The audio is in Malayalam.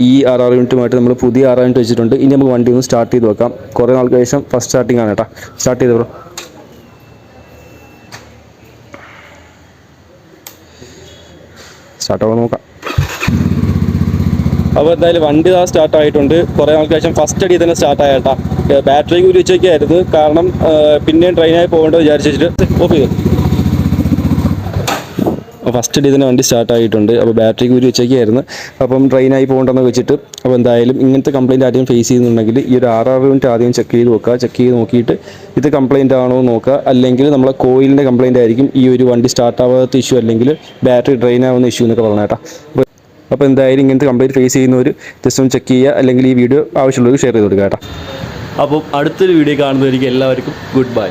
ഈ 6 യൂണിറ്റുമായിട്ട് നമ്മൾ പുതിയ 6 യൂണിറ്റ് വെച്ചിട്ടുണ്ട്. ഇനി നമുക്ക് വണ്ടി ഒന്ന് സ്റ്റാർട്ട് ചെയ്ത് വെക്കാം. കുറേ നാൾക്ക് ശേഷം ഫസ്റ്റ് സ്റ്റാർട്ടിംഗ് ആണ് കേട്ടോ. സ്റ്റാർട്ട് ചെയ്ത് ബ്രോ. സ്റ്റാർട്ട് ആവാൻ നോക്കാം. അപ്പോൾ എന്തായാലും വണ്ടി സ്റ്റാർട്ട് ആയിട്ടുണ്ട്. കുറേ നാൾക്ക് ശേഷം ഫസ്റ്റ് അടി തന്നെ സ്റ്റാർട്ട് ആയ കേട്ടോ. ബാറ്ററി കൂടി വെച്ചൊക്കെയായിരുന്നു, കാരണം പിന്നെയും ട്രെയിനായി പോകേണ്ടത് വിചാരിച്ചിട്ട് ഓഫ് ചെയ്തു. ഫസ്റ്റ് ഡേ തന്നെ വണ്ടി സ്റ്റാർട്ട് ആയിട്ടുണ്ട്. അപ്പോൾ ബാറ്ററി കൂരി വെച്ചൊക്കെയായിരുന്നു, അപ്പം ട്രെയിനായി പോകേണ്ടെന്ന് വെച്ചിട്ട്. അപ്പോൾ എന്തായാലും ഇങ്ങനത്തെ കംപ്ലയിൻറ്റ് ആദ്യം ഫേസ് ചെയ്യുന്നുണ്ടെങ്കിൽ ഈ ഒരു 6 യൂണിറ്റ് ആദ്യം ചെക്ക് ചെയ്ത് നോക്കുക. ചെക്ക് ചെയ്ത് നോക്കിയിട്ട് ഇത് കംപ്ലയിൻ്റ് ആണോ എന്ന് നോക്കുക. അല്ലെങ്കിൽ നമ്മളെ കോയിലിൻ്റെ കംപ്ലയിൻ്റ് ആയിരിക്കും ഈ ഒരു വണ്ടി സ്റ്റാർട്ട് ആവാത്ത ഇഷ്യൂ, അല്ലെങ്കിൽ ബാറ്ററി ഡ്രെയിൻ ആവുന്ന ഇഷ്യൂ എന്നൊക്കെ പറഞ്ഞ കേട്ടോ. അപ്പോൾ എന്തായാലും ഇങ്ങനത്തെ കംപ്ലയിൻറ്റ് ഫേസ് ചെയ്യുന്നവർ ജസ്റ്റ് ഒന്ന് ചെക്ക് ചെയ്യുക, അല്ലെങ്കിൽ ഈ വീഡിയോ ആവശ്യമുള്ളവർക്ക് ഷെയർ ചെയ്ത് കൊടുക്കുക കേട്ടോ. അപ്പോൾ അടുത്തൊരു വീഡിയോ കാണുന്നവർക്ക് എല്ലാവർക്കും ഗുഡ് ബൈ.